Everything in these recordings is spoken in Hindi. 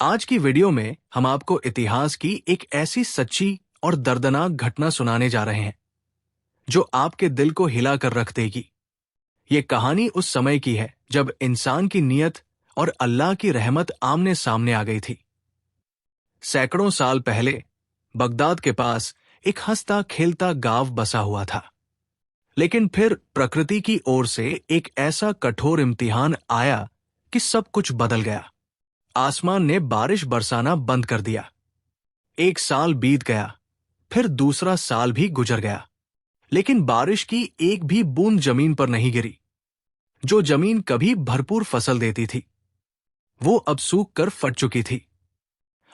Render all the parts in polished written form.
आज की वीडियो में हम आपको इतिहास की एक ऐसी सच्ची और दर्दनाक घटना सुनाने जा रहे हैं जो आपके दिल को हिला कर रख देगी। ये कहानी उस समय की है जब इंसान की नीयत और अल्लाह की रहमत आमने सामने आ गई थी। सैकड़ों साल पहले बगदाद के पास एक हंसता खेलता गांव बसा हुआ था। लेकिन फिर प्रकृति की ओर से एक ऐसा कठोर इम्तिहान आया कि सब कुछ बदल गया। आसमान ने बारिश बरसाना बंद कर दिया। एक साल बीत गया, फिर दूसरा साल भी गुजर गया, लेकिन बारिश की एक भी बूंद जमीन पर नहीं गिरी। जो जमीन कभी भरपूर फसल देती थी वो अब सूख कर फट चुकी थी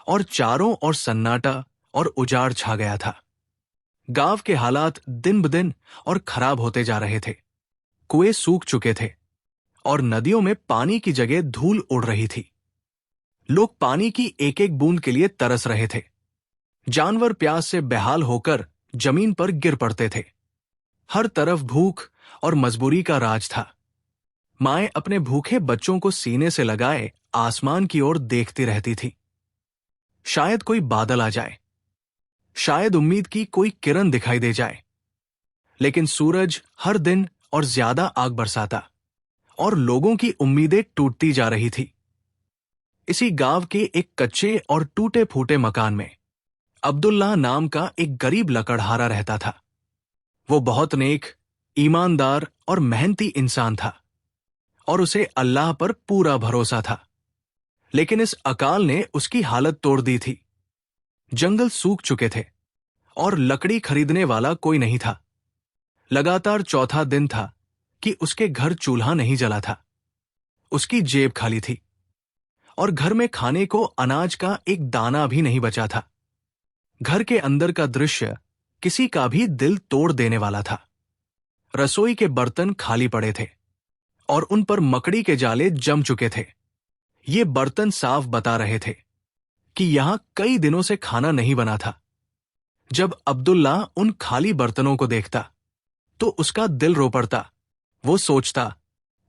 और चारों ओर सन्नाटा और उजाड़ छा गया था। गांव के हालात दिन ब दिन और खराब होते जा रहे थे। कुएं सूख चुके थे और नदियों में पानी की जगह धूल उड़ रही थी। लोग पानी की एक एक बूंद के लिए तरस रहे थे। जानवर प्यास से बेहाल होकर जमीन पर गिर पड़ते थे। हर तरफ भूख और मजबूरी का राज था। माएं अपने भूखे बच्चों को सीने से लगाए आसमान की ओर देखती रहती थी। शायद कोई बादल आ जाए, शायद उम्मीद की कोई किरण दिखाई दे जाए। लेकिन सूरज हर दिन और ज्यादा आग बरसाता और लोगों की उम्मीदें टूटती जा रही थी। इसी गांव के एक कच्चे और टूटे फूटे मकान में अब्दुल्लाह नाम का एक गरीब लकड़हारा रहता था। वो बहुत नेक, ईमानदार और मेहनती इंसान था और उसे अल्लाह पर पूरा भरोसा था। लेकिन इस अकाल ने उसकी हालत तोड़ दी थी। जंगल सूख चुके थे और लकड़ी खरीदने वाला कोई नहीं था। लगातार चौथा दिन था कि उसके घर चूल्हा नहीं जला था। उसकी जेब खाली थी और घर में खाने को अनाज का एक दाना भी नहीं बचा था। घर के अंदर का दृश्य किसी का भी दिल तोड़ देने वाला था। रसोई के बर्तन खाली पड़े थे और उन पर मकड़ी के जाले जम चुके थे। ये बर्तन साफ बता रहे थे कि यहां कई दिनों से खाना नहीं बना था। जब अब्दुल्ला उन खाली बर्तनों को देखता तो उसका दिल रो पड़ता। वो सोचता,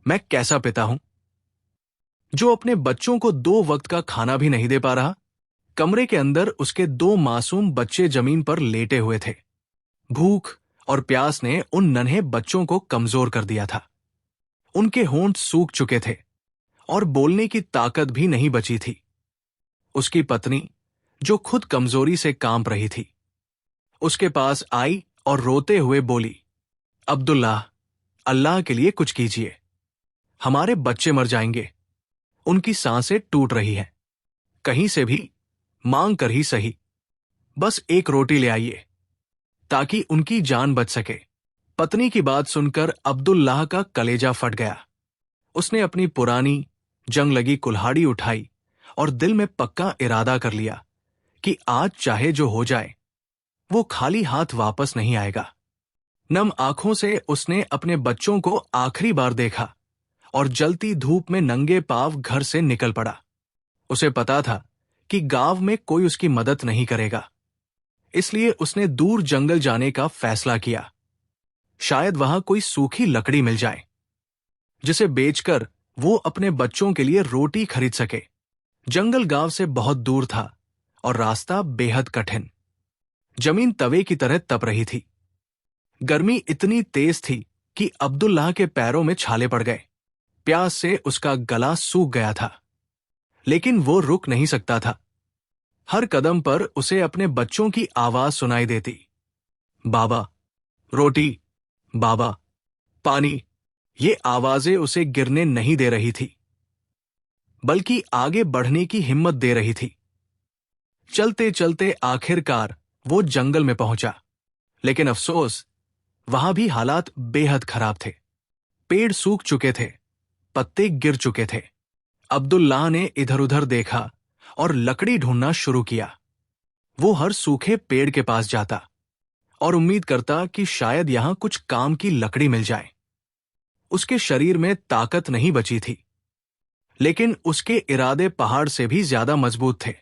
मैं कैसा पिता हूं जो अपने बच्चों को 2 वक्त का खाना भी नहीं दे पा रहा। कमरे के अंदर उसके 2 मासूम बच्चे जमीन पर लेटे हुए थे। भूख और प्यास ने उन नन्हे बच्चों को कमजोर कर दिया था। उनके होंठ सूख चुके थे और बोलने की ताकत भी नहीं बची थी। उसकी पत्नी, जो खुद कमजोरी से कांप रही थी, उसके पास आई और रोते हुए बोली, अब्दुल्लाह, अल्लाह के लिए कुछ कीजिए, हमारे बच्चे मर जाएंगे। उनकी सांसें टूट रही हैं। कहीं से भी मांग कर ही सही, बस एक रोटी ले आइए ताकि उनकी जान बच सके। पत्नी की बात सुनकर अब्दुल्लाह का कलेजा फट गया। उसने अपनी पुरानी जंग लगी कुल्हाड़ी उठाई और दिल में पक्का इरादा कर लिया कि आज चाहे जो हो जाए वो खाली हाथ वापस नहीं आएगा। नम आंखों से उसने अपने बच्चों को आखिरी बार देखा और जलती धूप में नंगे पांव घर से निकल पड़ा। उसे पता था कि गांव में कोई उसकी मदद नहीं करेगा, इसलिए उसने दूर जंगल जाने का फैसला किया। शायद वहां कोई सूखी लकड़ी मिल जाए जिसे बेचकर वो अपने बच्चों के लिए रोटी खरीद सके। जंगल गांव से बहुत दूर था और रास्ता बेहद कठिन। जमीन तवे की तरह तप रही थी। गर्मी इतनी तेज थी कि अब्दुल्लाह के पैरों में छाले पड़ गए। प्यास से उसका गला सूख गया था, लेकिन वो रुक नहीं सकता था। हर कदम पर उसे अपने बच्चों की आवाज सुनाई देती, बाबा रोटी, बाबा पानी। ये आवाजें उसे गिरने नहीं दे रही थी, बल्कि आगे बढ़ने की हिम्मत दे रही थी। चलते चलते आखिरकार वो जंगल में पहुंचा, लेकिन अफसोस, वहां भी हालात बेहद खराब थे। पेड़ सूख चुके थे, पत्ते गिर चुके थे। अब्दुल्लाह ने इधर उधर देखा और लकड़ी ढूंढना शुरू किया। वो हर सूखे पेड़ के पास जाता और उम्मीद करता कि शायद यहां कुछ काम की लकड़ी मिल जाए। उसके शरीर में ताकत नहीं बची थी, लेकिन उसके इरादे पहाड़ से भी ज्यादा मजबूत थे।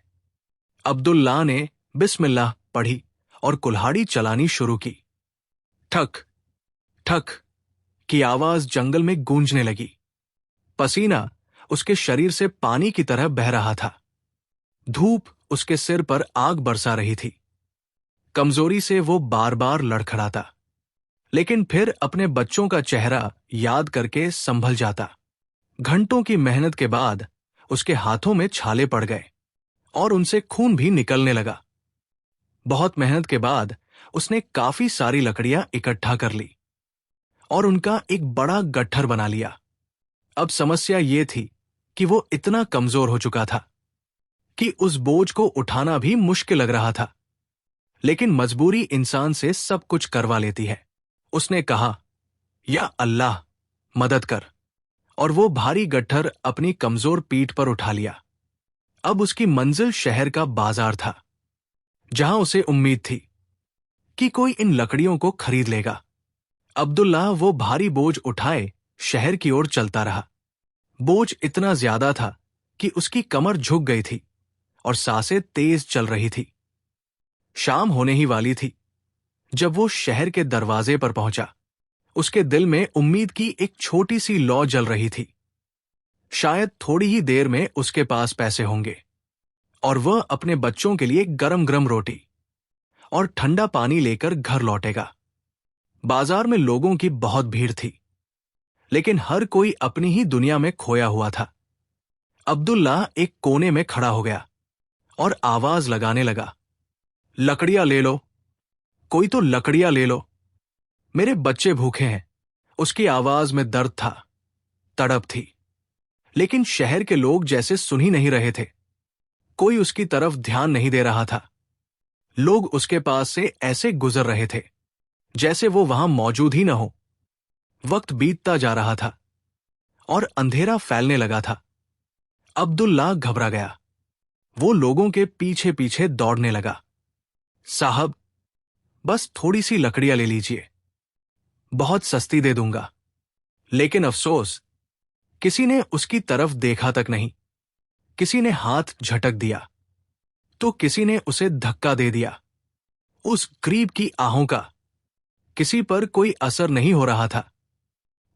अब्दुल्लाह ने बिस्मिल्लाह पढ़ी और कुल्हाड़ी चलानी शुरू की। ठक ठक की आवाज जंगल में गूंजने लगी। पसीना उसके शरीर से पानी की तरह बह रहा था। धूप उसके सिर पर आग बरसा रही थी। कमजोरी से वो बार बार लड़खड़ाता, लेकिन फिर अपने बच्चों का चेहरा याद करके संभल जाता। घंटों की मेहनत के बाद उसके हाथों में छाले पड़ गए और उनसे खून भी निकलने लगा। बहुत मेहनत के बाद उसने काफी सारी लकड़ियां इकट्ठा कर ली और उनका एक बड़ा गट्ठर बना लिया। अब समस्या ये थी कि वो इतना कमजोर हो चुका था कि उस बोझ को उठाना भी मुश्किल लग रहा था। लेकिन मजबूरी इंसान से सब कुछ करवा लेती है। उसने कहा, या अल्लाह, मदद कर। और वो भारी गट्ठर अपनी कमजोर पीठ पर उठा लिया। अब उसकी मंजिल शहर का बाजार था, जहां उसे उम्मीद थी कि कोई इन लकड़ियों को खरीद लेगा। अब्दुल्लाह वो भारी बोझ उठाए शहर की ओर चलता रहा। बोझ इतना ज्यादा था कि उसकी कमर झुक गई थी और सांसें तेज चल रही थी। शाम होने ही वाली थी जब वो शहर के दरवाजे पर पहुंचा। उसके दिल में उम्मीद की एक छोटी सी लौ जल रही थी। शायद थोड़ी ही देर में उसके पास पैसे होंगे और वह अपने बच्चों के लिए गरम गरम रोटी और ठंडा पानी लेकर घर लौटेगा। बाजार में लोगों की बहुत भीड़ थी, लेकिन हर कोई अपनी ही दुनिया में खोया हुआ था। अब्दुल्लाह एक कोने में खड़ा हो गया और आवाज लगाने लगा, लकड़ियां ले लो, कोई तो लकड़ियां ले लो, मेरे बच्चे भूखे हैं। उसकी आवाज में दर्द था, तड़प थी, लेकिन शहर के लोग जैसे सुन ही नहीं रहे थे। कोई उसकी तरफ ध्यान नहीं दे रहा था। लोग उसके पास से ऐसे गुजर रहे थे जैसे वो वहां मौजूद ही न हो। वक्त बीतता जा रहा था और अंधेरा फैलने लगा था। अब्दुल्लाह घबरा गया। वो लोगों के पीछे पीछे दौड़ने लगा। साहब, बस थोड़ी सी लकड़ियां ले लीजिए, बहुत सस्ती दे दूंगा। लेकिन अफसोस, किसी ने उसकी तरफ देखा तक नहीं। किसी ने हाथ झटक दिया तो किसी ने उसे धक्का दे दिया। उस गरीब की आहों का किसी पर कोई असर नहीं हो रहा था।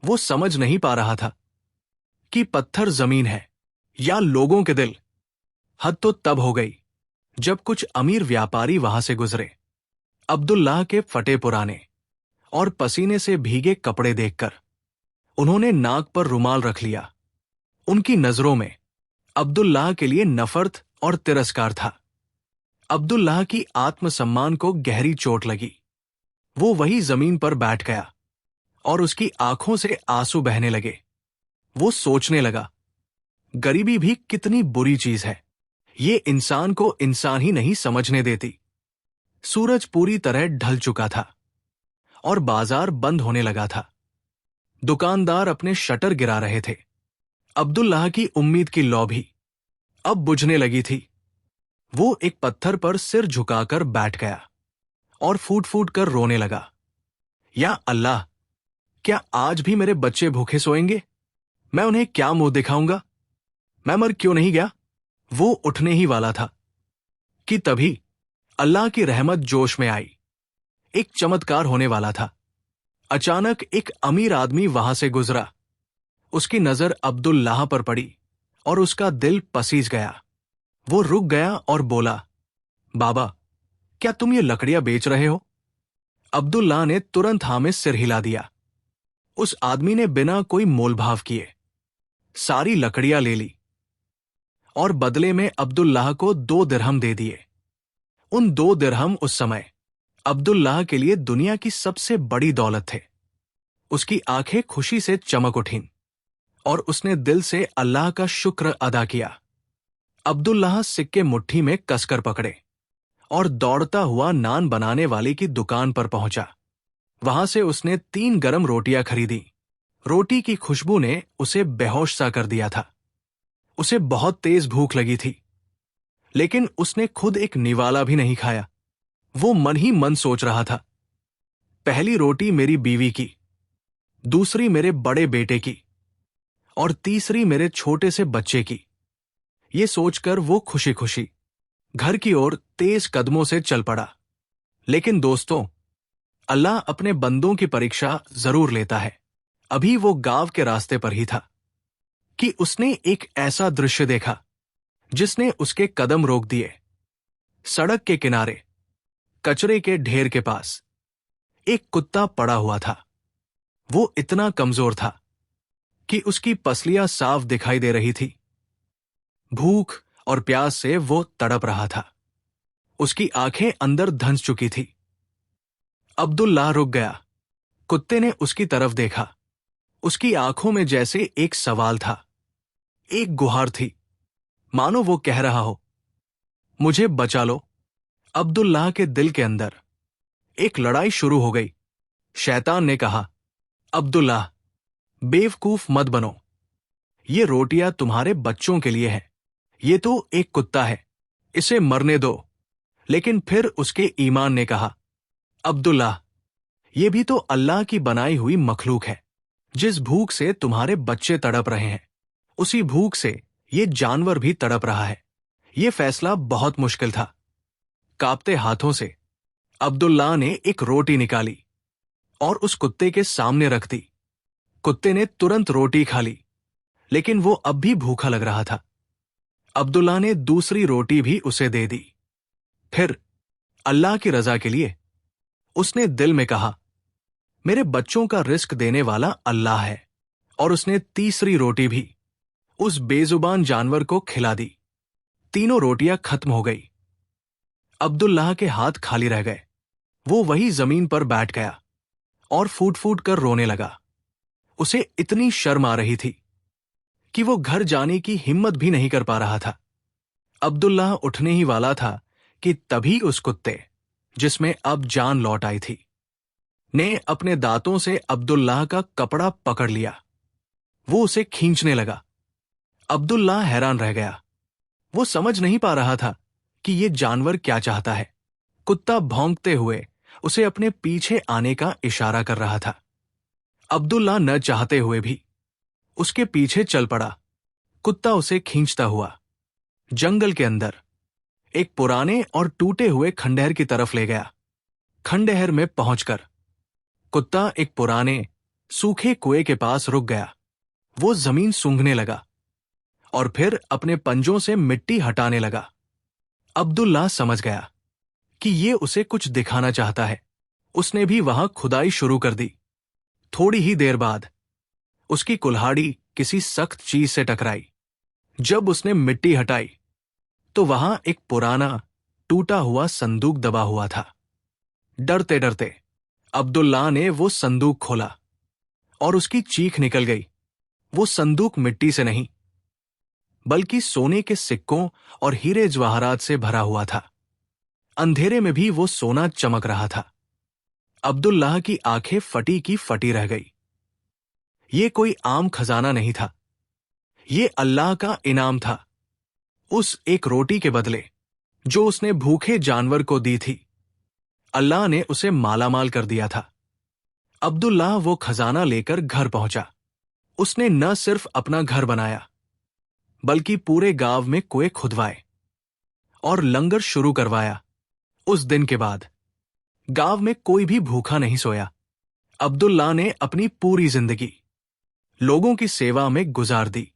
वो समझ नहीं पा रहा था कि पत्थर जमीन है या लोगों के दिल। हद तो तब हो गई जब कुछ अमीर व्यापारी वहां से गुजरे। अब्दुल्लाह के फटे पुराने और पसीने से भीगे कपड़े देखकर उन्होंने नाक पर रुमाल रख लिया। उनकी नजरों में अब्दुल्लाह के लिए नफरत और तिरस्कार था। अब्दुल्लाह की आत्मसम्मान को गहरी चोट लगी। वो वही जमीन पर बैठ गया और उसकी आंखों से आंसू बहने लगे। वो सोचने लगा, गरीबी भी कितनी बुरी चीज है। ये इंसान को इंसान ही नहीं समझने देती। सूरज पूरी तरह ढल चुका था और बाजार बंद होने लगा था। दुकानदार अपने शटर गिरा रहे थे। अब्दुल्लाह की उम्मीद की लौ भी अब बुझने लगी थी। वो एक पत्थर पर सिर झुकाकर बैठ गया और फूट फूट कर रोने लगा। या अल्लाह, क्या आज भी मेरे बच्चे भूखे सोएंगे? मैं उन्हें क्या मुंह दिखाऊंगा? मैं मर क्यों नहीं गया? वो उठने ही वाला था कि तभी अल्लाह की रहमत जोश में आई। एक चमत्कार होने वाला था। अचानक एक अमीर आदमी वहां से गुजरा। उसकी नजर अब्दुल्लाह पर पड़ी और उसका दिल पसीज गया। वो रुक गया और बोला, बाबा, क्या तुम ये लकड़ियां बेच रहे हो? अब्दुल्लाह ने तुरंत हाँ में सिर हिला दिया। उस आदमी ने बिना कोई मोलभाव किए सारी लकड़ियां ले ली और बदले में अब्दुल्लाह को 2 दिरहम दे दिए। उन 2 दिरहम उस समय अब्दुल्लाह के लिए दुनिया की सबसे बड़ी दौलत थे। उसकी आंखें खुशी से चमक उठीं और उसने दिल से अल्लाह का शुक्र अदा किया। अब्दुल्लाह सिक्के मुट्ठी में कसकर पकड़े और दौड़ता हुआ नान बनाने वाले की दुकान पर पहुंचा। वहां से उसने 3 गरम रोटियां खरीदी। रोटी की खुशबू ने उसे बेहोश सा कर दिया था। उसे बहुत तेज भूख लगी थी, लेकिन उसने खुद एक निवाला भी नहीं खाया। वो मन ही मन सोच रहा था, पहली रोटी मेरी बीवी की, दूसरी मेरे बड़े बेटे की और तीसरी मेरे छोटे से बच्चे की। ये सोचकर वो खुशी खुशी घर की ओर तेज कदमों से चल पड़ा। लेकिन दोस्तों, अल्लाह अपने बंदों की परीक्षा जरूर लेता है। अभी वो गांव के रास्ते पर ही था कि उसने एक ऐसा दृश्य देखा जिसने उसके कदम रोक दिए। सड़क के किनारे कचरे के ढेर के पास एक कुत्ता पड़ा हुआ था। वो इतना कमजोर था कि उसकी पसलियां साफ दिखाई दे रही थी। भूख और प्यास से वो तड़प रहा था। उसकी आंखें अंदर धंस चुकी थी। अब्दुल्लाह रुक गया। कुत्ते ने उसकी तरफ देखा। उसकी आंखों में जैसे एक सवाल था, एक गुहार थी, मानो वो कह रहा हो, मुझे बचा लो। अब्दुल्लाह के दिल के अंदर एक लड़ाई शुरू हो गई। शैतान ने कहा, अब्दुल्लाह, बेवकूफ मत बनो। ये रोटियां तुम्हारे बच्चों के लिए है। ये तो एक कुत्ता है, इसे मरने दो। लेकिन फिर उसके ईमान ने कहा, अब्दुल्लाह, ये भी तो अल्लाह की बनाई हुई मखलूक है। जिस भूख से तुम्हारे बच्चे तड़प रहे हैं, उसी भूख से ये जानवर भी तड़प रहा है। ये फैसला बहुत मुश्किल था। कांपते हाथों से अब्दुल्लाह ने एक रोटी निकाली और उस कुत्ते के सामने रख दी। कुत्ते ने तुरंत रोटी खा ली, लेकिन वो अब भी भूखा लग रहा था। अब्दुल्लाह ने दूसरी रोटी भी उसे दे दी। फिर अल्लाह की रजा के लिए उसने दिल में कहा, मेरे बच्चों का रिस्क देने वाला अल्लाह है। और उसने तीसरी रोटी भी उस बेजुबान जानवर को खिला दी। तीनों रोटियां खत्म हो गई। अब्दुल्लाह के हाथ खाली रह गए। वो वही जमीन पर बैठ गया और फूट फूट कर रोने लगा। उसे इतनी शर्म आ रही थी कि वो घर जाने की हिम्मत भी नहीं कर पा रहा था। अब्दुल्लाह उठने ही वाला था कि तभी उस कुत्ते, जिसमें अब जान लौट आई थी, ने अपने दांतों से अब्दुल्लाह का कपड़ा पकड़ लिया। वो उसे खींचने लगा। अब्दुल्लाह हैरान रह गया। वो समझ नहीं पा रहा था कि ये जानवर क्या चाहता है। कुत्ता भौंकते हुए उसे अपने पीछे आने का इशारा कर रहा था। अब्दुल्लाह न चाहते हुए भी उसके पीछे चल पड़ा। कुत्ता उसे खींचता हुआ जंगल के अंदर एक पुराने और टूटे हुए खंडहर की तरफ ले गया। खंडहर में पहुंचकर कुत्ता एक पुराने सूखे कुएं के पास रुक गया। वो जमीन सूंघने लगा और फिर अपने पंजों से मिट्टी हटाने लगा। अब्दुल्लाह समझ गया कि ये उसे कुछ दिखाना चाहता है। उसने भी वहां खुदाई शुरू कर दी। थोड़ी ही देर बाद उसकी कुल्हाड़ी किसी सख्त चीज से टकराई। जब उसने मिट्टी हटाई तो वहां एक पुराना टूटा हुआ संदूक दबा हुआ था। डरते डरते अब्दुल्लाह ने वो संदूक खोला और उसकी चीख निकल गई। वो संदूक मिट्टी से नहीं, बल्कि सोने के सिक्कों और हीरे जवाहरात से भरा हुआ था। अंधेरे में भी वो सोना चमक रहा था। अब्दुल्लाह की आंखें फटी की फटी रह गई। ये कोई आम खजाना नहीं था। ये अल्लाह का इनाम था। उस एक रोटी के बदले जो उसने भूखे जानवर को दी थी, अल्लाह ने उसे मालामाल कर दिया था। अब्दुल्लाह वो खजाना लेकर घर पहुंचा। उसने न सिर्फ अपना घर बनाया, बल्कि पूरे गांव में कुएं खुदवाए और लंगर शुरू करवाया। उस दिन के बाद गांव में कोई भी भूखा नहीं सोया। अब्दुल्लाह ने अपनी पूरी जिंदगी लोगों की सेवा में गुजार दी।